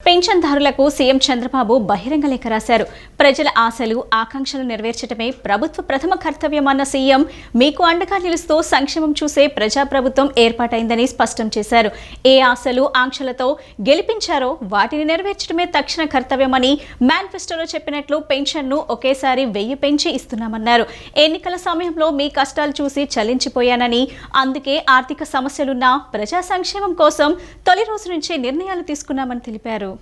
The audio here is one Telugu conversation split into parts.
పెన్షన్దారులకు సీఎం చంద్రబాబు బహిరంగ లేఖ రాశారు. ప్రజల ఆశలు ఆకాంక్షలు నెరవేర్చడమే ప్రభుత్వ ప్రథమ కర్తవ్యమన్న సీఎం మీకు అండగా నిలుస్తూ సంక్షేమం చూసే ప్రజాప్రభుత్వం ఏర్పాటైందని స్పష్టం చేశారు. ఏ ఆశలు ఆంక్షలతో గెలిపించారో వాటిని నెరవేర్చడమే తక్షణ కర్తవ్యమని మేనిఫెస్టోలో చెప్పినట్లు పెన్షన్ను ఒకేసారి 1000 పెంచి ఇస్తున్నామన్నారు. ఎన్నికల సమయంలో మీ కష్టాలు చూసి చలించిపోయానని, అందుకే ఆర్థిక సమస్యలున్నా ప్రజా సంక్షేమం కోసం తొలి రోజు నుంచే నిర్ణయాలు తీసుకున్నామని తెలిపారు.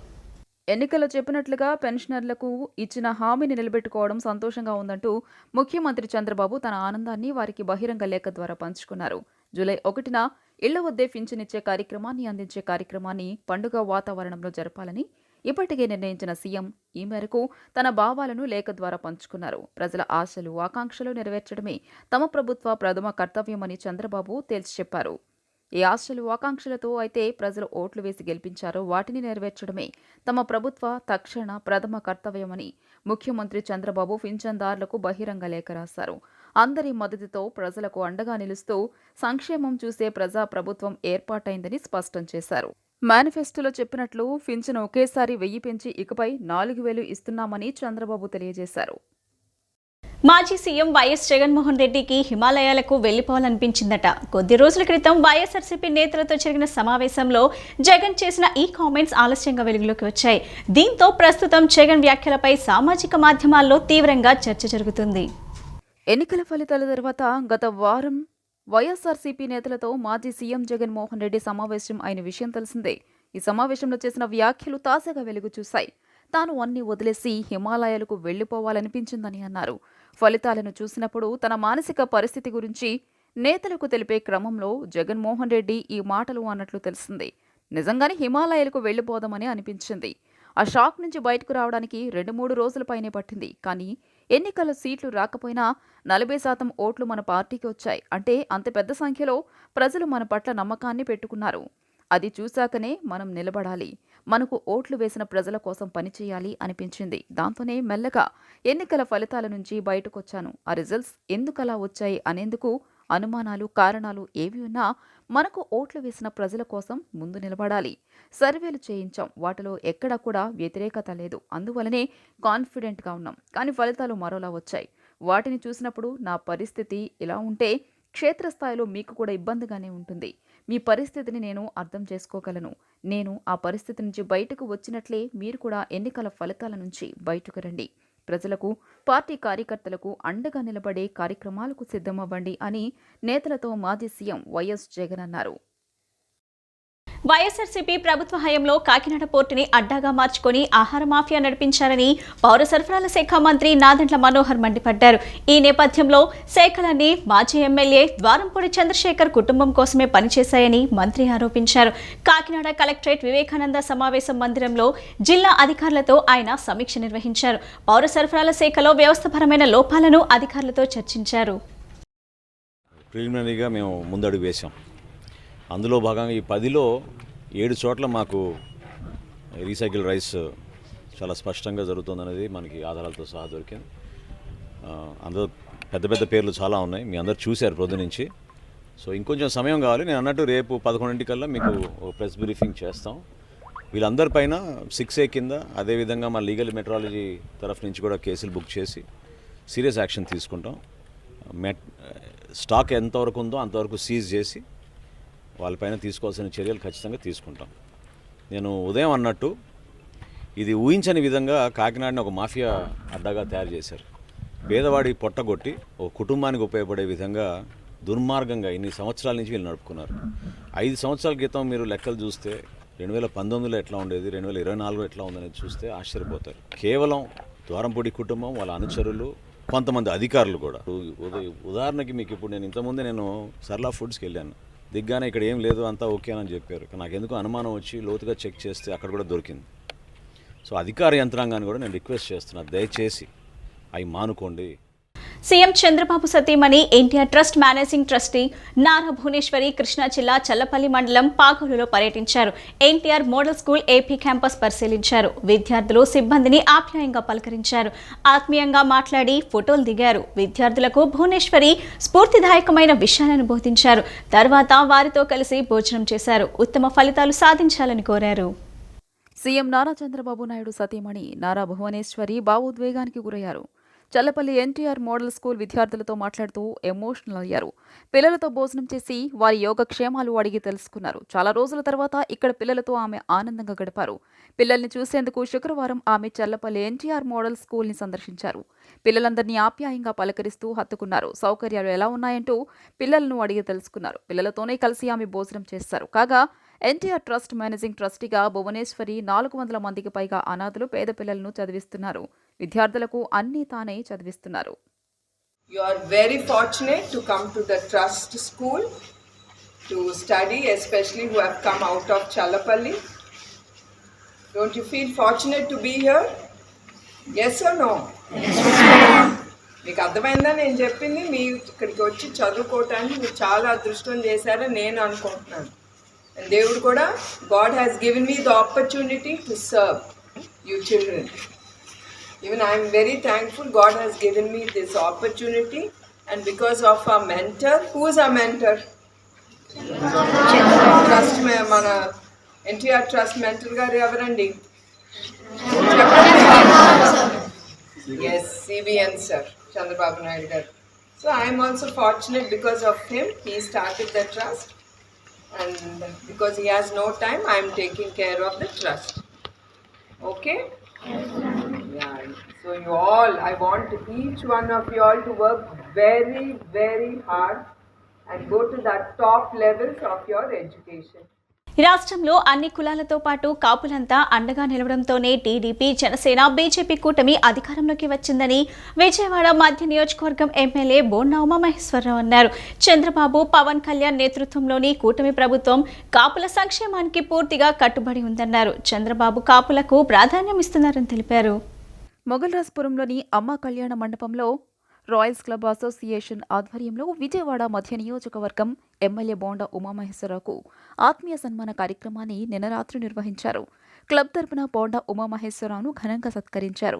ఎన్నికల్లో చెప్పినట్లుగా పెన్షనర్లకు ఇచ్చిన హామీని నిలబెట్టుకోవడం సంతోషంగా ఉందంటూ ముఖ్యమంత్రి చంద్రబాబు తన ఆనందాన్ని వారికి బహిరంగ లేఖ ద్వారా పంచుకున్నారు. జూలై 1న ఇళ్ల వద్దే పింఛనిచ్చే కార్యక్రమాన్ని అందించే కార్యక్రమాన్ని పండుగ వాతావరణంలో జరపాలని ఇప్పటికే నిర్ణయించిన సీఎం ఈ మేరకు తన భావాలను లేఖ ద్వారా పంచుకున్నారు. ప్రజల ఆశలు ఆకాంక్షలు నెరవేర్చడమే తమ ప్రభుత్వ ప్రథమ కర్తవ్యమని చంద్రబాబు తేల్చి చెప్పారు. ఏ ఆశలు ఆకాంక్షలతో అయితే ప్రజలు ఓట్లు వేసి గెలిపించారో వాటిని నెరవేర్చడమే తమ ప్రభుత్వ తక్షణ ప్రథమ కర్తవ్యమని ముఖ్యమంత్రి చంద్రబాబు పింఛన్దారులకు బహిరంగ లేఖ రాశారు. అందరి మద్దతుతో ప్రజలకు అండగా నిలుస్తూ సంక్షేమం చూసే ప్రజా ప్రభుత్వం ఏర్పాటైందని స్పష్టం చేశారు. మేనిఫెస్టోలో చెప్పినట్లు పింఛను ఒకేసారి 1000 పెంచి ఇకపై 4000 ఇస్తున్నామని చంద్రబాబు తెలియజేశారు. మాజీ సీఎం వైఎస్ జగన్మోహన్ రెడ్డికి హిమాలయాలకు వెళ్లిపోవాలనిపించిందట. కొద్ది రోజుల క్రితం వైఎస్ఆర్సీపీ నేతలతో జరిగిన సమావేశంలో జగన్ చేసిన ఈ కామెంట్స్ ఆలస్యంగా వెలుగులోకి వచ్చాయి. దీంతో ప్రస్తుతం జగన్ వ్యాఖ్యలపై సామాజిక మాధ్యమాల్లో తీవ్రంగా చర్చ జరుగుతుంది. ఎన్నికల ఫలితాల తర్వాత గత వారం వైఎస్ఆర్సీపీ నేతలతో మాజీ సీఎం జగన్మోహన్ రెడ్డి సమావేశం అయిన విషయం తెలిసిందే. ఈ సమావేశంలో చేసిన వ్యాఖ్యలు తాజాగా వెలుగు చూశాయి. తాను అన్ని వదిలేసి హిమాలయాలకు వెళ్లిపోవాలనిపించిందని అన్నారు. ఫలితాలను చూసినప్పుడు తన మానసిక పరిస్థితి గురించి నేతలకు తెలిపే క్రమంలో జగన్మోహన్ రెడ్డి ఈ మాటలు అన్నట్లు తెలిసింది. నిజంగానే హిమాలయాలకు వెళ్లిపోదామని అనిపించింది. ఆ షాక్ నుంచి బయటకు రావడానికి 2-3 రోజుల పైనే పట్టింది. కానీ ఎన్నికల సీట్లు రాకపోయినా 40% ఓట్లు మన పార్టీకి వచ్చాయి. అంటే అంత పెద్ద సంఖ్యలో ప్రజలు మన పట్ల నమ్మకాన్ని పెట్టుకున్నారు. అది చూశాకనే మనం నిలబడాలి, మనకు ఓట్లు వేసిన ప్రజల కోసం పనిచేయాలి అనిపించింది. దాంతోనే మెల్లగా ఎన్నికల ఫలితాల నుంచి బయటకొచ్చాను. ఆ రిజల్ట్స్ ఎందుకలా వచ్చాయి అనేందుకు అనుమానాలు కారణాలు ఏవి ఉన్నా మనకు ఓట్లు వేసిన ప్రజల కోసం ముందు నిలబడాలి. సర్వేలు చేయించాం, వాటిలో ఎక్కడా కూడా వ్యతిరేకత లేదు. అందువలనే కాన్ఫిడెంట్గా ఉన్నాం. కానీ ఫలితాలు మరోలా వచ్చాయి. వాటిని చూసినప్పుడు నా పరిస్థితి ఇలా ఉంటే క్షేత్రస్థాయిలో మీకు కూడా ఇబ్బందిగానే ఉంటుంది. మీ పరిస్థితిని నేను అర్థం చేసుకోగలను. నేను ఆ పరిస్థితి నుంచి బయటకు వచ్చినట్లే మీరు కూడా ఎన్నికల ఫలితాల నుంచి బయటకు రండి. ప్రజలకు పార్టీ కార్యకర్తలకు అండగా నిలబడే కార్యక్రమాలకు సిద్ధమవ్వండి అని నేతలతో మాజీ సీఎం వైఎస్ జగన్ అన్నారు. వైఎస్ఆర్సీపీ ప్రభుత్వ హయాంలో కాకినాడ పోర్టుని అడ్డాగా మార్చుకొని ఆహార మాఫియా నడిపించారని పౌర సరఫరాల శాఖ మంత్రి నాదెండ్ల మనోహర్ మండిపడ్డారు. ఈ నేపథ్యంలో శాఖలన్నీ మాజీ ఎమ్మెల్యే ద్వారంపూడి చంద్రశేఖర్ కుటుంబం కోసమే పనిచేశాయని మంత్రి ఆరోపించారు. కాకినాడ కలెక్టరేట్ వివేకానంద సమావేశ మందిరంలో జిల్లా అధికారులతో ఆయన సమీక్ష నిర్వహించారు. పౌర సరఫరాల శాఖలో వ్యవస్థపరమైన లోపాలను అధికారులతో చర్చించారు. ప్రిలిమినరీగా మేము ముందడుగు వేశాం. అందులో భాగంగా ఈ 10లో 7 చోట్ల మాకు రీసైకిల్ రైస్ చాలా స్పష్టంగా జరుగుతుందనేది మనకి ఆధారాలతో సహా దొరికింది. అందులో పెద్ద పెద్ద పేర్లు చాలా ఉన్నాయి, మీ అందరు చూశారు పొద్దు నుంచి. సో ఇంకొంచెం సమయం కావాలి. నేను అన్నట్టు రేపు 11 మీకు ప్రెస్ బ్రీఫింగ్ చేస్తాం. వీళ్ళందరిపైన 6A కింద, అదేవిధంగా మా లీగల్ మెట్రాలజీ తరఫు నుంచి కూడా కేసులు బుక్ చేసి సీరియస్ యాక్షన్ తీసుకుంటాం. స్టాక్ ఎంతవరకు ఉందో అంతవరకు సీజ్ చేసి వాళ్ళపైన తీసుకోవాల్సిన చర్యలు ఖచ్చితంగా తీసుకుంటాం. నేను ఉదయం అన్నట్టు ఇది ఊహించని విధంగా కాకినాడని ఒక మాఫియా అడ్డాగా తయారు చేశారు. పేదవాడి పొట్టగొట్టి ఒక కుటుంబానికి ఉపయోగపడే విధంగా దుర్మార్గంగా ఇన్ని సంవత్సరాల నుంచి వీళ్ళు నడుపుకున్నారు. 5 సంవత్సరాల క్రితం మీరు లెక్కలు చూస్తే 2019లో ఎట్లా ఉండేది, 2024లో ఎట్లా ఉందనేది చూస్తే ఆశ్చర్యపోతారు. కేవలం ద్వారంపూడి కుటుంబం, వాళ్ళ అనుచరులు, కొంతమంది అధికారులు కూడా. ఉదాహరణకి మీకు ఇప్పుడు నేను ఇంతకుముందే నేను సర్లా ఫుడ్స్కి వెళ్ళాను. దిగ్గానే ఇక్కడ ఏం లేదు, అంతా ఓకే అని చెప్పారు. నాకు ఎందుకు అనుమానం వచ్చి లోతుగా చెక్ చేస్తే అక్కడ కూడా దొరికింది. సో అధికార యంత్రాంగాన్ని కూడా నేను రిక్వెస్ట్ చేస్తున్నాను, దయచేసి అవి మానుకోండి. సీఎం చంద్రబాబు సతీమణి NTR trust managing trustee Nara Bhuvaneshwari Krishna జిల్లా చల్లపల్లి మండలం పాగూరులో పర్యటించారు. NTR model school AP campus పరిశీలించారు. విద్యార్థులు సిబ్బందిని ఆప్యాయంగా పలకరించారు. ఆత్మీయంగా మాట్లాడి ఫోటోలు దిగారు. విద్యార్థులకు భువనేశ్వరి స్ఫూర్తిదాయకమైన విషయాలను బోధించారు. తర్వాత వారితో కలిసి భోజనం చేశారు. ఉత్తమ ఫలితాలు సాధించాలని కోరారు. సీఎం నారా చంద్రబాబు నాయుడు సతీమణి నారా భువనేశ్వరి భావోద్వేగానికి గురయ్యారు. చల్లపల్లి ఎన్టీఆర్ మోడల్ స్కూల్ విద్యార్థులతో మాట్లాడుతూ ఎమోషనల్ అయ్యారు. పిల్లలతో భోజనం చేసి వారి యోగక్షేమాలు అడిగి తెలుసుకున్నారు. చాలా రోజుల తర్వాత ఇక్కడ పిల్లలతో ఆమె ఆనందంగా గడిపారు. పిల్లల్ని చూసేందుకు శుక్రవారం ఆమె చల్లపల్లి ఎన్టీఆర్ మోడల్ స్కూల్ని సందర్శించారు. పిల్లలందరినీ ఆప్యాయంగా పలకరిస్తూ హత్తుకున్నారు. సౌకర్యాలు ఎలా ఉన్నాయంటూ పిల్లలను అడిగి తెలుసుకున్నారు. పిల్లలతోనే కలిసి ఆమె భోజనం చేశారు. కాగా ఎన్టీఆర్ ట్రస్ట్ మేనేజింగ్ ట్రస్టీగా భువనేశ్వరి 400 మందికి పైగా అనాథలు పేద పిల్లలను చదివిస్తున్నారు. విద్యార్థులకు అన్నీ తానే చదివిస్తున్నారు. You are very fortunate to come to the trust school to study, especially who have come out of Challapalli. Don't you feel fortunate to be here? Yes or no? మీకు అర్థమైందా నేను చెప్పింది? మీ ఇక్కడికి వచ్చి చదువుకోవటానికి మీరు చాలా అదృష్టం చేశారని నేను అనుకుంటున్నాను. And దేవుడు కూడా God has given me the opportunity to serve you children. Even I am very thankful God has given me this opportunity, and because of our mentor. Who is our mentor? Trust mana NTR Trust mentor garu evarandi? Yes, CBN sir, Chandrababu Naidu garu. So I am also fortunate because of him. He started the trust, and because he has no time, I am taking care of the trust. Okay? Yeah. So you all, I want each one of you all to work very, very hard and go to that top levels of your education. రాష్ట్రంలో అన్ని కులాలతో పాటు కాపులంతా అండగా నిలవడంతోనే టీడీపీ, జనసేన, బీజేపీ కూటమి అధికారంలోకి వచ్చిందని విజయవాడ మధ్య నియోజకవర్గం ఎమ్మెల్యే బోండా ఉమామహేశ్వరరావు అన్నారు. చంద్రబాబు, పవన్ కళ్యాణ్ నేతృత్వంలోని కూటమి ప్రభుత్వం కాపుల సంక్షేమానికి పూర్తిగా కట్టుబడి ఉందన్నారు. చంద్రబాబు కాపులకు ప్రాధాన్యం ఇస్తున్నారని తెలిపారు. మొగల్రాజ్పురంలోని అమ్మ కళ్యాణ మండపంలో రాయల్స్ క్లబ్ అసోసియేషన్ ఆధ్వర్యంలో విజయవాడ మధ్య నియోజకవర్గం ఎమ్మెల్యే బోండా ఉమామహేశ్వరరావుకు ఆత్మీయ సన్మాన కార్యక్రమాన్ని నిన్న రాత్రి నిర్వహించారు. క్లబ్ తరపున బోండా ఉమామహేశ్వరరావును ఘనంగా సత్కరించారు.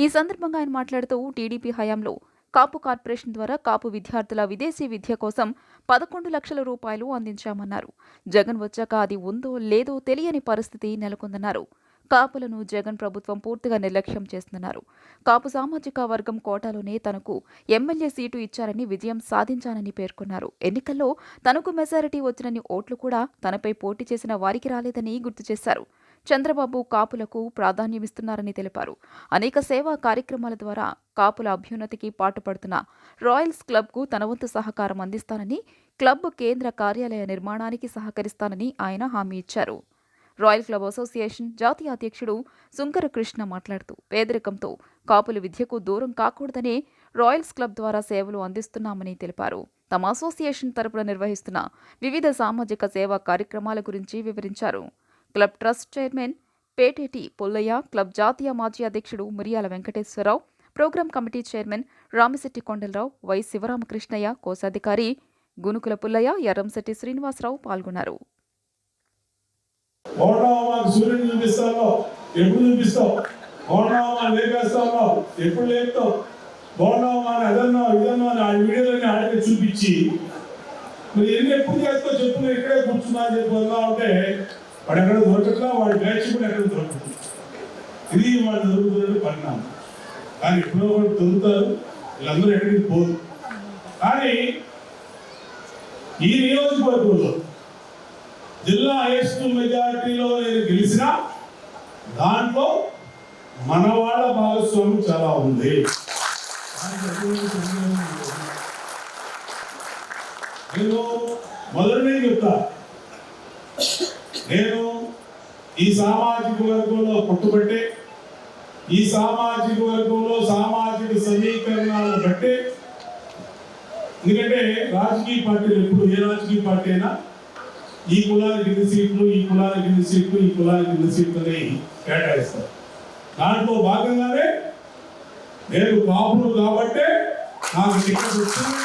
ఈ సందర్భంగా ఆయన మాట్లాడుతూ టీడీపీ హయాంలో కాపు కార్పొరేషన్ ద్వారా కాపు విద్యార్థుల విదేశీ విద్య కోసం 11 లక్షల రూపాయలు అందించామన్నారు. జగన్ వచ్చాక అది ఉందో లేదో తెలియని పరిస్థితి నెలకొందన్నారు. కాపులను జగన్ ప్రభుత్వం పూర్తిగా నిర్లక్ష్యం చేస్తున్నారు. కాపు సామాజిక వర్గం కోటాలోనే తనకు ఎమ్మెల్యే సీటు ఇచ్చారని విజయం సాధించానని పేర్కొన్నారు. ఎన్నికల్లో తనకు మెజారిటీ వచ్చినన్ని ఓట్లు కూడా తనపై పోటీ చేసిన వారికి రాలేదని గుర్తు చేశారు. చంద్రబాబు కాపులకు ప్రాధాన్యమిస్తున్నారని తెలిపారు. అనేక సేవా కార్యక్రమాల ద్వారా కాపుల అభ్యున్నతికి పాటుపడుతున్న రాయల్స్ క్లబ్కు తన వంతు సహకారం అందిస్తానని, క్లబ్ కేంద్ర కార్యాలయ నిర్మాణానికి సహకరిస్తానని ఆయన హామీ ఇచ్చారు. రాయల్ క్లబ్ అసోసియేషన్ జాతీయ అధ్యక్షుడు సుంకర కృష్ణ మాట్లాడుతూ పేదరికంతో కాపుల విద్యకు దూరం కాకూడదనే రాయల్స్ క్లబ్ ద్వారా సేవలు అందిస్తున్నామని తెలిపారు. తమ అసోసియేషన్ తరపున నిర్వహిస్తున్న వివిధ సామాజిక సేవా కార్యక్రమాల గురించి వివరించారు. Club trust chairman Peteti Pullaiah, club జాతీయ మాజీ అధ్యక్షుడు Miriyala Venkateswararao, program committee chairman Ramisetti Kondalarao, Y Sivaramakrishnaiah, కోశాధికారి గునుకుల పుల్లయ్య, ఎర్రంశెట్టి శ్రీనివాసరావు పాల్గొన్నారు. సూర్యుని చూపిస్తావు, ఎప్పుడు చూపిస్తావు? బోండావా లేపేస్తావు, ఎప్పుడు లేపుతావు? బోండావా అదన్నా ఇదన్నా ఆ వీడియోలని ఆడితే చూపించి మరి ఎన్ని ఎప్పుడు చేస్తావు చెప్పు, నువ్వు ఇక్కడే కూర్చున్నా చెప్పా ఉంటే వాడు ఎక్కడ దొరకట్లా, వాడు బ్యాచ్ కూడా ఎక్కడ దొరుకుతుంది. ఇది వాడు దొరుకుతున్నట్టు పరిణామం. కానీ ఎప్పుడో వాడు దొరుకుతారు, వీళ్ళందరూ ఎక్కడికి పోదు. కానీ ఈ నియోజకవర్గంలో జిల్లా హైయెస్ట్ మెజారిటీలో నేను గెలిచిన దాంట్లో మన వాళ్ళ భాగస్వామ్యం చాలా ఉంది. నేను మొదలనే చెప్తా, నేను ఈ సామాజిక వర్గంలో పుట్టుబట్టే, ఈ సామాజిక వర్గంలో సామాజిక సమీకరణాలను బట్టే, ఎందుకంటే రాజకీయ పార్టీలు ఎప్పుడు ఏ రాజకీయ పార్టీ అయినా ఈ కులానికి ఎన్ని సీట్లు, ఈ కులానికి ఎన్ని సీట్లు, ఈ కులానికి ఎన్ని సీట్లు అని కేటాయిస్తారు. దాంట్లో భాగంగానే నేను కాపులు కాబట్టే నాకు టికెట్ వచ్చింది.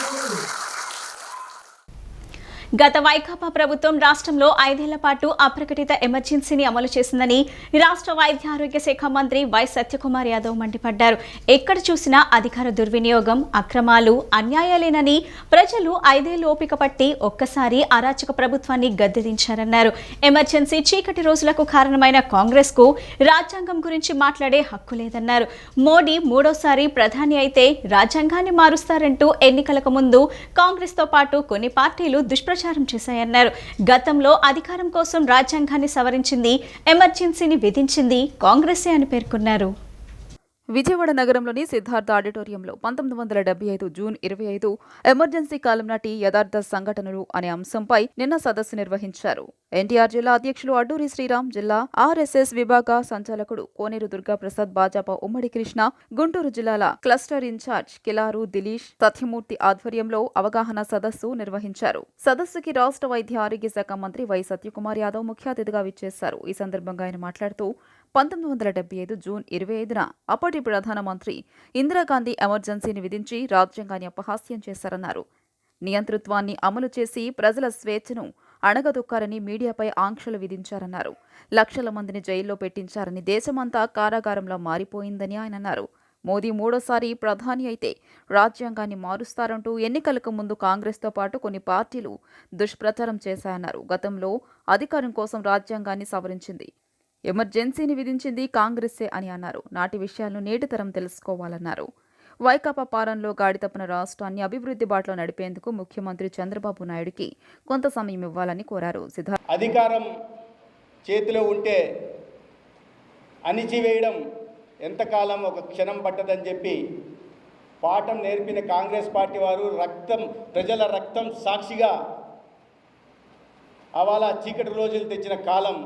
గత వైకాపా ప్రభుత్వం రాష్ట్రంలో 5 ఏళ్ల పాటు అప్రకటిత ఎమర్జెన్సీని అమలు చేసిందని రాష్ట్ర వైద్య ఆరోగ్య శాఖ మంత్రి వై సత్యకుమార్ యాదవ్ మండిపడ్డారు. ఎక్కడ చూసినా అధికార దుర్వినియోగం, అక్రమాలు, అన్యాయాలేనని ప్రజలు 5 ఏళ్లు ఓపిక పట్టి ఒక్కసారి అరాచక ప్రభుత్వాన్ని గద్దెదించారన్నారు. ఎమర్జెన్సీ చీకటి రోజులకు కారణమైన కాంగ్రెస్ కు రాజ్యాంగం గురించి మాట్లాడే హక్కు లేదన్నారు. మోడీ మూడోసారి ప్రధాని అయితే రాజ్యాంగాన్ని మారుస్తారంటూ ఎన్నికలకు ముందు కాంగ్రెస్ తో పాటు కొన్ని పార్టీలు దుష్ప్రచారం చేశాయన్నారు. గతంలో అధికారం కోసం రాజ్యాంగాన్ని సవరించింది, ఎమర్జెన్సీని విధించింది కాంగ్రెసే అని పేర్కొన్నారు. విజయవాడ నగరంలోని సిద్ధార్థ ఆడిటోరియంలో 1975 జూన్ 25 ఎమర్జెన్సీ కాలం నాటి యథార్థ సంఘటనలు అనే అంశంపై నిన్న సదస్సు నిర్వహించారు. ఎన్టీఆర్ జిల్లా అధ్యక్షులు అడ్డూరి శ్రీరామ్, జిల్లా ఆర్ఎస్ఎస్ విభాగ సంచాలకుడు కోనేరు దుర్గాప్రసాద్, భాజపా ఉమ్మడి కృష్ణ, గుంటూరు జిల్లాల క్లస్టర్ ఇన్ఛార్జ్ కిలారు దిలీష్, సత్యమూర్తి ఆధ్వర్యంలో అవగాహన సదస్సు నిర్వహించారు. సదస్సుకి రాష్ట్ర వైద్య ఆరోగ్య శాఖ మంత్రి వై సత్యకుమార్ యాదవ్ ముఖ్య అతిథిగా విచ్చేశారు. ఈ సందర్భంగా ఆయన మాట్లాడుతూ 1975 జూన్ 25న అప్పటి ప్రధానమంత్రి ఇందిరాగాంధీ ఎమర్జెన్సీని విధించి రాజ్యాంగాన్ని అపహాస్యం చేశారన్నారు. నియంతృత్వాన్ని అమలు చేసి ప్రజల స్వేచ్ఛను అణగదొక్కారని, మీడియాపై ఆంక్షలు విధించారన్నారు. లక్షల మందిని జైల్లో పెట్టించారని, దేశమంతా కారాగారంలా మారిపోయిందని ఆయన అన్నారు. మోదీ మూడోసారి ప్రధాని అయితే రాజ్యాంగాన్ని మారుస్తారంటూ ఎన్నికలకు ముందు కాంగ్రెస్తో పాటు కొన్ని పార్టీలు దుష్ప్రచారం చేశాయన్నారు. గతంలో అధికారం కోసం రాజ్యాంగాన్ని సవరించింది, ఎమర్జెన్సీని విధించింది కాంగ్రెస్సే అని అన్నారు. నాటి విషయాలను నేటి తరం తెలుసుకోవాలన్నారు. వైకాపా పాలనలో గాడి తప్పిన రాష్ట్రాన్ని అభివృద్ధి బాటలో నడిపేందుకు ముఖ్యమంత్రి చంద్రబాబు నాయుడుకి కొంత సమయం ఇవ్వాలని కోరారు. అధికారం చేతిలో ఉంటే అణిచివేయడం ఎంతకాలం ఒక క్షణం పట్టదని చెప్పి పాఠం నేర్పిన కాంగ్రెస్ పార్టీ వారు ప్రజల రక్తం సాక్షిగా అవాళ చీకటి రోజులు తెచ్చిన కాలం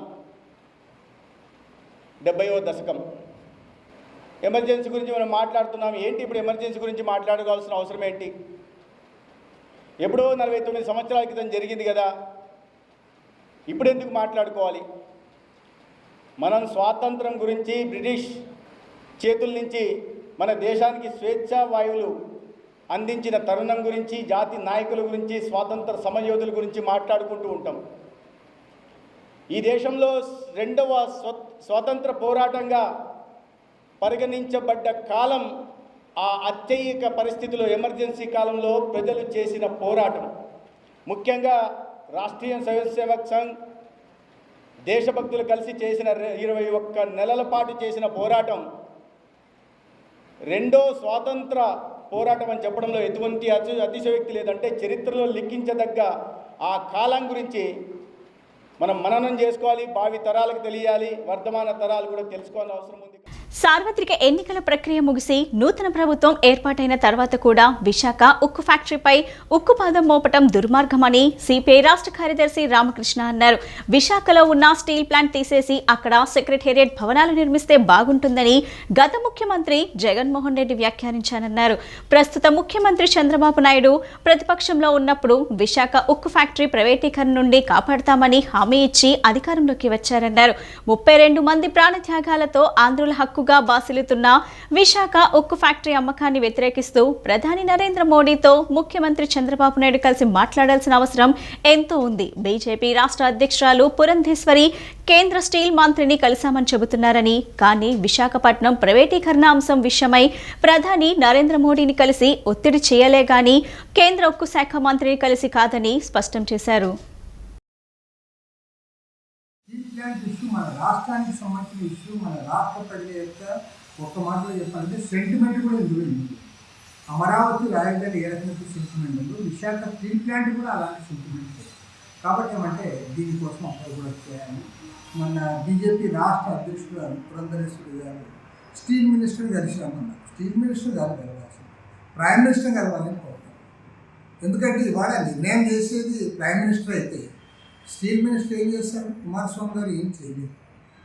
70వ దశకం. ఎమర్జెన్సీ గురించి మనం మాట్లాడుతున్నాం. ఏంటి ఇప్పుడు ఎమర్జెన్సీ గురించి మాట్లాడుకోవాల్సిన అవసరం ఏంటి? ఎప్పుడో 49 సంవత్సరాల క్రితం జరిగింది కదా, ఇప్పుడు ఎందుకు మాట్లాడుకోవాలి? మనం స్వాతంత్రం గురించి, బ్రిటిష్ చేతుల నుంచి మన దేశానికి స్వేచ్ఛా వాయువులు అందించిన తరుణం గురించి, జాతి నాయకుల గురించి, స్వాతంత్ర సమరయోధుల గురించి మాట్లాడుకుంటూ ఉంటాం. ఈ దేశంలో 2వ స్వాతంత్ర పోరాటంగా పరిగణించబడ్డ కాలం ఆ అత్యయిక పరిస్థితిలో, ఎమర్జెన్సీ కాలంలో ప్రజలు చేసిన పోరాటం, ముఖ్యంగా రాష్ట్రీయ స్వయం సేవక్ సంఘ్, దేశభక్తులు కలిసి చేసిన 21 నెలల పాటు చేసిన పోరాటం 2వ స్వాతంత్ర పోరాటం అని చెప్పడంలో ఎటువంటి అతిశయోక్తి లేదంటే చరిత్రలో లిఖించదగ్గ ఆ కాలం గురించి మనం మననం చేసుకోవాలి, భావి తరాలకు తెలియాలి, వర్తమాన తరాలు కూడా తెలుసుకోవాల్సిన అవసరం ఉంది. సార్వత్రిక ఎన్నికల ప్రక్రియ ముగిసి నూతన ప్రభుత్వం ఏర్పాటైన తర్వాత కూడా విశాఖ ఉక్కు ఫ్యాక్టరీపై ఉక్కుపాదం మోపటం దుర్మార్గమని సిపిఐ రాష్ట్ర కార్యదర్శి రామకృష్ణ అన్నారు. విశాఖలో ఉన్న స్టీల్ ప్లాంట్ తీసేసి అక్కడ సెక్రటేరియట్ భవనాలు నిర్మిస్తే బాగుంటుందని గత ముఖ్యమంత్రి జగన్మోహన్ రెడ్డి వ్యాఖ్యానించారన్నారు. ప్రస్తుత ముఖ్యమంత్రి చంద్రబాబు నాయుడు ప్రతిపక్షంలో ఉన్నప్పుడు విశాఖ ఉక్కు ఫ్యాక్టరీ ప్రైవేటీకరణ నుండి కాపాడతామని హామీ ఇచ్చి అధికారంలోకి వచ్చారన్నారు. 32 మంది ప్రాణత్యాగాలతో ఆంధ్రుల హక్కుగా బాసిల్లుతున్న విశాఖ ఉక్కు ఫ్యాక్టరీ అమ్మకాన్ని వ్యతిరేకిస్తూ ప్రధాని నరేంద్ర మోడీతో ముఖ్యమంత్రి చంద్రబాబు నాయుడు కలిసి మాట్లాడాల్సిన అవసరం ఎంతో ఉంది. బీజేపీ రాష్ట్ర అధ్యక్షురాలు పురంధేశ్వరి కేంద్ర స్టీల్ మంత్రిని కలిశామని చెబుతున్నారని, కానీ విశాఖపట్నం ప్రైవేటీకరణ అంశం విషయమై ప్రధాని నరేంద్ర మోడీని కలిసి ఒత్తిడి చేయలే గాని కేంద్ర ఉక్కు శాఖ మంత్రిని కలిసి కాదని స్పష్టం చేశారు. ఇష్యూ మన రాష్ట్రానికి సంబంధించిన ఇష్యూ, మన రాష్ట్ర ప్రజల యొక్క ఒక మాటలో చెప్పాలంటే సెంటిమెంట్ కూడా ఇందులో ఉంది. అమరావతి రాజధాని ఏ రకమైన సెంటిమెంట్ ఉందో విశాఖ స్టీల్ ప్లాంట్ కూడా అలాంటి సెంటిమెంట్ లేదు. కాబట్టి ఏమంటే దీనికోసం అక్కడ కూడా చేయాలి. మన బీజేపీ రాష్ట్ర అధ్యక్షుడు పురంధరేశ్వరి గారు స్టీల్ మినిస్టర్ కలిసినామన్నారు. స్టీల్ మినిస్టర్ కాదు కలవాల్సింది, ప్రైమ్ మినిస్టర్ కలవాలని కోరుతారు. ఎందుకంటే ఇవాళ నిర్ణయం చేసేది ప్రైమ్ మినిస్టర్ అయితే స్టీల్ మినిస్టర్ ఏం చేస్తారు? కుమారస్వామి గారు ఏం చేయలేదు.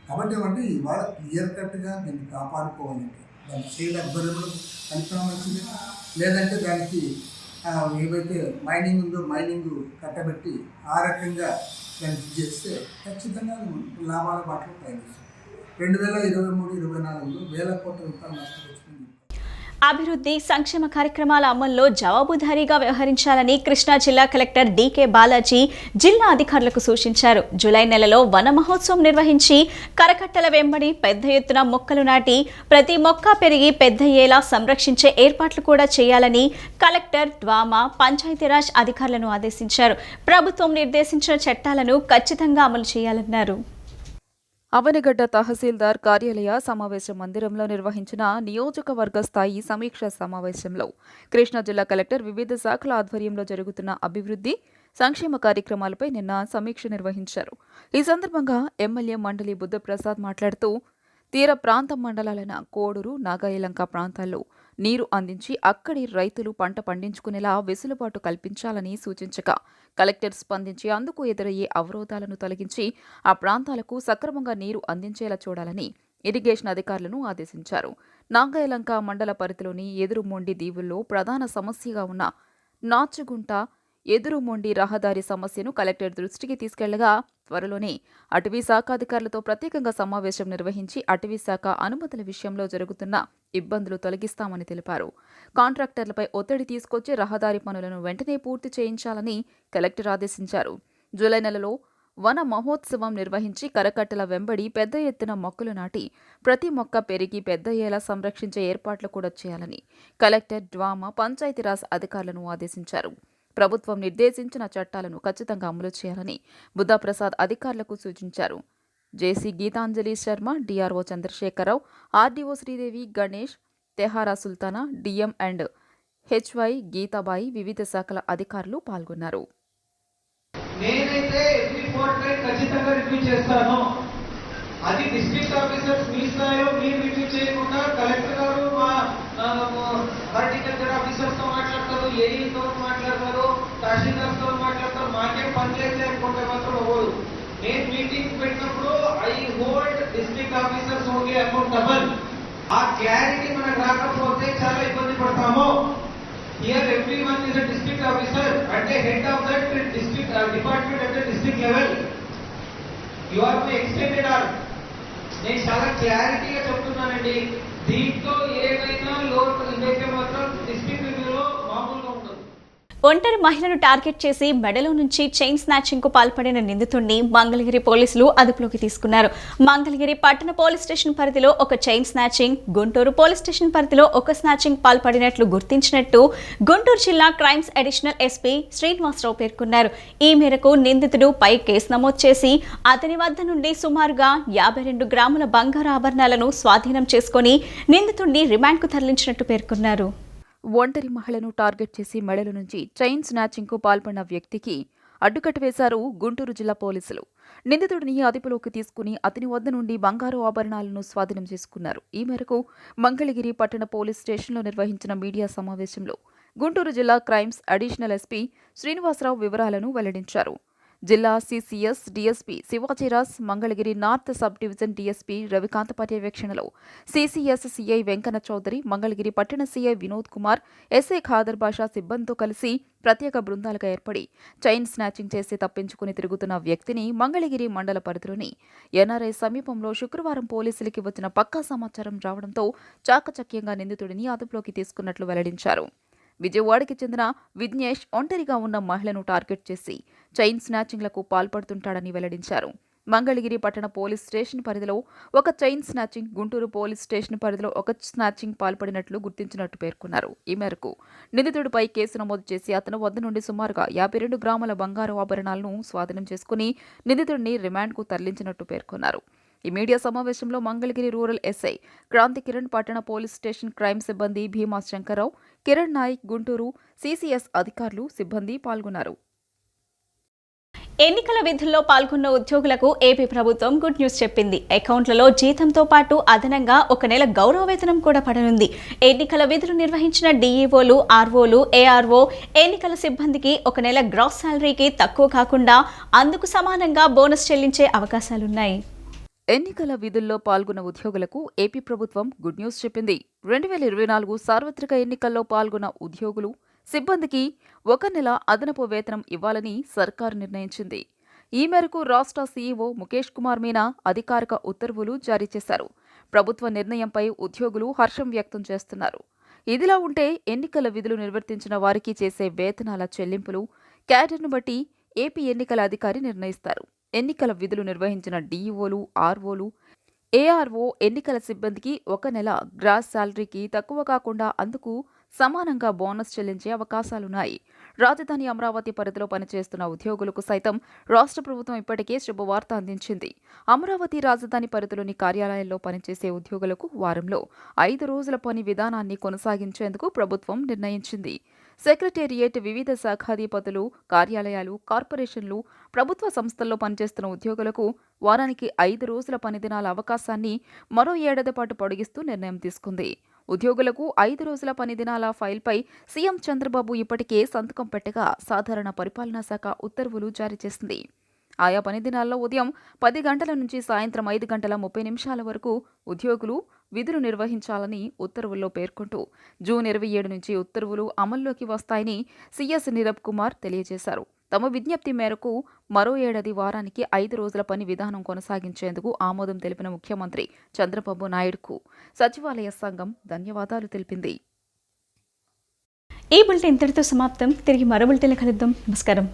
కాబట్టి ఏమంటే ఇవాళ క్లియర్ కట్గా దీన్ని కాపాడుకోవాలంటే దాన్ని సైడ్ అడ్బరబుల్ కనిపించడం మంచిది, లేదంటే దానికి ఏవైతే మైనింగ్ ఉందో మైనింగ్ కట్టబెట్టి ఆ రకంగా దానికి చేస్తే ఖచ్చితంగా లాభాల బాటలో ప్రయాణిస్తుంది. 2023-24లో వేల కోట్ల రూపాయలు నష్టం వచ్చింది. అభివృద్ధి సంక్షేమ కార్యక్రమాల అమల్లో జవాబుదారీగా వ్యవహరించాలని కృష్ణా జిల్లా కలెక్టర్ డీకే బాలాజీ జిల్లా అధికారులకు సూచించారు. జూలై నెలలో వన మహోత్సవం నిర్వహించి కరకట్టల వెంబడి పెద్ద ఎత్తున మొక్కలు నాటి ప్రతి మొక్క పెరిగి పెద్దయ్యేలా సంరక్షించే ఏర్పాట్లు కూడా చేయాలని కలెక్టర్ డ్వామా పంచాయతీరాజ్ అధికారులను ఆదేశించారు. ప్రభుత్వం నిర్దేశించిన చట్టాలను ఖచ్చితంగా అమలు చేయాలన్నారు. అవనిగడ్డ తహసీల్దార్ కార్యాలయ సమావేశ మందిరంలో నిర్వహించిన నియోజకవర్గ స్థాయి సమీక్ష సమావేశంలో కృష్ణా జిల్లా కలెక్టర్ వివిధ శాఖల ఆధ్వర్యంలో జరుగుతున్న అభివృద్ధి సంక్షేమ కార్యక్రమాలపై నిన్న సమీక్ష నిర్వహించారు. ఈ సందర్భంగా ఎమ్మెల్యే మండలి బుద్ధప్రసాద్ మాట్లాడుతూ తీర ప్రాంత మండలాలైన కోడూరు, నాగాయలంక ప్రాంతాల్లో నీరు అందించి అక్కడి రైతులు పంట పండించుకునేలా వెసులుబాటు కల్పించాలని సూచించగా కలెక్టర్ స్పందించి అందుకు ఎదురయ్యే అవరోధాలను తొలగించి ఆ ప్రాంతాలకు సక్రమంగా నీరు అందించేలా చూడాలని ఇరిగేషన్ అధికారులను ఆదేశించారు. నాగాయలంక మండల పరిధిలోని ఎదురుమొండి దీవుల్లో ప్రధాన సమస్యగా ఉన్న నాచుగుంట ఎదురుమొండి రహదారి సమస్యను కలెక్టర్ దృష్టికి తీసుకెళ్లగా త్వరలోనే అటవీ శాఖ అధికారులతో ప్రత్యేకంగా సమావేశం నిర్వహించి అటవీ శాఖ అనుమతుల విషయంలో జరుగుతున్న ఇబ్బందులు తొలగిస్తామని తెలిపారు. కాంట్రాక్టర్లపై ఒత్తిడి తీసుకొచ్చి రహదారి పనులను వెంటనే పూర్తి చేయించాలని కలెక్టర్ ఆదేశించారు. జూలై నెలలో వన మహోత్సవం నిర్వహించి కరకట్టల వెంబడి పెద్ద ఎత్తున మొక్కలు నాటి ప్రతి మొక్క పెరిగి పెద్దయ్యేలా సంరక్షించే ఏర్పాట్లు కూడా చేయాలని కలెక్టర్ డ్వామా పంచాయతీరాజ్ అధికారులను ఆదేశించారు. ప్రభుత్వం నిర్దేశించిన చట్టాలను ఖచ్చితంగా అమలు చేయాలని బుద్ధప్రసాద్ అధికారులకు సూచించారు. JC Geethanjali Sharma, DRO Chandrasekhararao, RDO Sridevi, Ganesh, Tehara Sultana, DM and HY Geethabai వివిధ శాఖల అధికారులు పాల్గొన్నారు. నేనైతే ఎవ్రీ ఫోర్ట్నైట్ ఖచ్చితంగా రివ్యూ చేస్తాను. అది డిస్ట్రిక్ట్ ఆఫీసర్స్ మీ స్థాయిలో మీరు రివ్యూ చేయకుండా కలెక్టర్ గారు మా హార్టికల్చర్ ఆఫీసర్స్ తో మాట్లాడతారు, ఏఈతో మాట్లాడతారు, తహసీల్దార్స్ తో మాట్లాడతారు. మాకేం పని లేదు అనుకుంటే మాత్రం అవ్వదు. నేను మీటింగ్ పెట్టినప్పుడు I hold district officers only accountable. ఆ క్లారిటీ మనకు రాకపోతే చాలా ఇబ్బంది పడతాము. Here everyone is a district officer at the head of that district department at the district level. You are my extended arm. నేను చాలా క్లారిటీగా చెప్తున్నానండి. దీంట్లో ఏదైనా లోటు ఇదైతే మాత్రం డిస్ట్రిక్ట్ రివ్యూలో మామూలుగా ఉండదు. ఒంటరి మహిళను టార్గెట్ చేసి మెడలో నుంచి చైన్ స్నాచింగ్ కు పాల్పడిన నిందితుడిని మంగళగిరి పోలీసులు అదుపులోకి తీసుకున్నారు. మంగళగిరి పట్టణ పోలీస్ స్టేషన్ పరిధిలో ఒక chain snatching, Guntur police station పరిధిలో ఒక స్నాచింగ్ పాల్పడినట్లు గుర్తించినట్టు గుంటూరు జిల్లా క్రైమ్స్ అడిషనల్ ఎస్పీ శ్రీనివాసరావు పేర్కొన్నారు. ఈ మేరకు నిందితుడు పై కేసు నమోదు చేసి అతని వద్ద నుండి సుమారుగా 52 గ్రాముల బంగారు ఆభరణాలను స్వాధీనం చేసుకుని నిందితుడిని రిమాండ్కు తరలించినట్టు పేర్కొన్నారు. ఒంటరి మహిళను టార్గెట్ చేసి మెడల నుంచి చైన్ స్నాచింగ్కు పాల్పడిన వ్యక్తికి అడ్డుకట్ట వేశారు గుంటూరు జిల్లా పోలీసులు. నిందితుడిని అదుపులోకి తీసుకుని అతని వద్ద నుండి బంగారు ఆభరణాలను స్వాధీనం చేసుకున్నారు. ఈ మేరకు మంగళగిరి పట్టణ పోలీస్ స్టేషన్లో నిర్వహించిన మీడియా సమావేశంలో గుంటూరు జిల్లా క్రైమ్స్ అడిషనల్ ఎస్పీ శ్రీనివాసరావు వివరాలను వెల్లడించారు. జిల్లా CCS DSP Shivajiraj, Mangalagiri north sub division DSP Ravikanth పర్యవేక్షణలో సిసిఎస్ సిఐ వెంకన్న చౌదరి, మంగళగిరి పట్టణ సిఐ వినోద్ కుమార్, ఎస్ఐ ఖాదర్ బాషా సిబ్బందితో కలిసి ప్రత్యేక బృందాలుగా ఏర్పడి చైన్ స్నాచింగ్ చేసి తప్పించుకుని తిరుగుతున్న వ్యక్తిని మంగళగిరి మండల పరిధిలోని ఎన్ఆర్ఐ సమీపంలో శుక్రవారం పోలీసులకి వచ్చిన పక్కా సమాచారం రావడంతో చాకచక్యంగా నిందితుడిని అదుపులోకి తీసుకున్నట్లు వెల్లడించారు. విజయవాడకి చెందిన విఘ్నేష్ ఒంటరిగా ఉన్న మహిళను టార్గెట్ చేసి చైన్ స్నాచింగ్లకు పాల్పడుతుంటాడని వెల్లడించారు. మంగళగిరి పట్టణ పోలీస్ స్టేషన్ పరిధిలో ఒక chain snatching, Guntur police station పరిధిలో ఒక స్నాచింగ్ పాల్పడినట్లు గుర్తించినట్టు పేర్కొన్నారు. ఈ మేరకు నిందితుడిపై కేసు నమోదు చేసి అతని వద్ద నుండి సుమారుగా 52 గ్రాముల బంగారు ఆభరణాలను స్వాధీనం చేసుకుని నిందితుడిని రిమాండ్కు తరలించినట్టు పేర్కొన్నారు. ఈ మీడియా సమావేశంలో మంగళగిరి రూరల్ ఎస్ఐ క్రాంతి కిరణ్, పట్టణ పోలీస్ స్టేషన్ క్రైమ్ సిబ్బంది భీమా శంకర్రావు, కిరణ్ నాయక్, గుంటూరు సిసిఎస్ అధికారులు, సిబ్బంది పాల్గొన్నారు. ఎన్నికల విధుల్లో పాల్గొన్న ఉద్యోగులకు ఏపీ ప్రభుత్వం గుడ్ న్యూస్ చెప్పింది. అకౌంట్లలో జీతంతో పాటు అదనంగా 1 నెల గౌరవ వేతనం కూడా పడనుంది. ఎన్నికల విధులు నిర్వహించిన డీఈఓలు, ఆర్ఓలు, ఏఆర్ఓ, ఎన్నికల సిబ్బందికి 1 నెల గ్రాస్ శాలరీకి తక్కువ కాకుండా అందుకు సమానంగా బోనస్ చెల్లించే అవకాశాలున్నాయి. ఎన్నికల విధుల్లో పాల్గొన్న ఉద్యోగులకు ఏపీ ప్రభుత్వం గుడ్ న్యూస్ చెప్పింది. 2024 సార్వత్రిక ఎన్నికల్లో పాల్గొన్న ఉద్యోగులు, సిబ్బందికి 1 నెల అదనపు వేతనం ఇవ్వాలని సర్కారు నిర్ణయించింది. ఈ మేరకు రాష్ట్ర సీఈఓ ముఖేష్ కుమార్ మీనా అధికారిక ఉత్తర్వులు జారీ చేశారు. ప్రభుత్వ నిర్ణయంపై ఉద్యోగులు హర్షం వ్యక్తం చేస్తున్నారు. ఇదిలా ఉంటే ఎన్నికల విధులు నిర్వర్తించిన వారికి చేసే వేతనాల చెల్లింపులు క్యాడర్ను బట్టి ఏపీ ఎన్నికల అధికారి నిర్ణయిస్తారు. ఎన్నికల విధులు నిర్వహించిన డీఈఓలు, ఆర్ఓలు, ఏఆర్ఓ ఎన్నికల సిబ్బందికి 1 నెల గ్రాస్ శాలరీకి తక్కువ కాకుండా అందుకు సమానంగా బోనస్ చెల్లించే అవకాశాలున్నాయి. రాజధాని అమరావతి పరిధిలో పనిచేస్తున్న ఉద్యోగులకు సైతం రాష్ట్ర ప్రభుత్వం ఇప్పటికే శుభవార్త అందించింది. అమరావతి రాజధాని పరిధిలోని కార్యాలయాల్లో పనిచేసే ఉద్యోగులకు వారంలో 5 రోజుల పని విధానాన్ని కొనసాగించేందుకు ప్రభుత్వం నిర్ణయించింది. సెక్రటేరియట్, వివిధ శాఖాధిపతులు, కార్యాలయాలు, కార్పొరేషన్లు, ప్రభుత్వ సంస్థల్లో పనిచేస్తున్న ఉద్యోగులకు వారానికి 5 రోజుల పని దినాల అవకాశాన్ని మరో ఏడాది పాటు పొడిగిస్తూ నిర్ణయం తీసుకుంది. ఉద్యోగులకు 5 రోజుల పని దినాల ఫైల్పై సీఎం చంద్రబాబు ఇప్పటికే సంతకం పెట్టగా సాధారణ పరిపాలనా శాఖ ఉత్తర్వులు జారీ చేసింది. ఆయా పని దినాల్లో ఉదయం 10 గంటల నుంచి సాయంత్రం 5 గంటల 30 నిమిషాల వరకు ఉద్యోగులు విధులు నిర్వహించాలని ఉత్తర్వుల్లో పేర్కొంటూ జూన్ 27 నుంచి ఉత్తర్వులు అమల్లోకి వస్తాయని సీఎస్ నీరబ్ కుమార్ తెలియజేశారు. తమ విజ్ఞప్తి మేరకు మరో ఏడాది వారానికి 5 రోజుల పని విధానం కొనసాగించేందుకు ఆమోదం తెలిపిన ముఖ్యమంత్రి చంద్రబాబు నాయుడుకు సచివాలయ సంఘం ధన్యవాదాలు తెలిపింది. ఈ బులెటిన్ ఇంతటితో సమాప్తం. తిరిగి మరో బులెటిన్లో కలుద్దాం. నమస్కారం.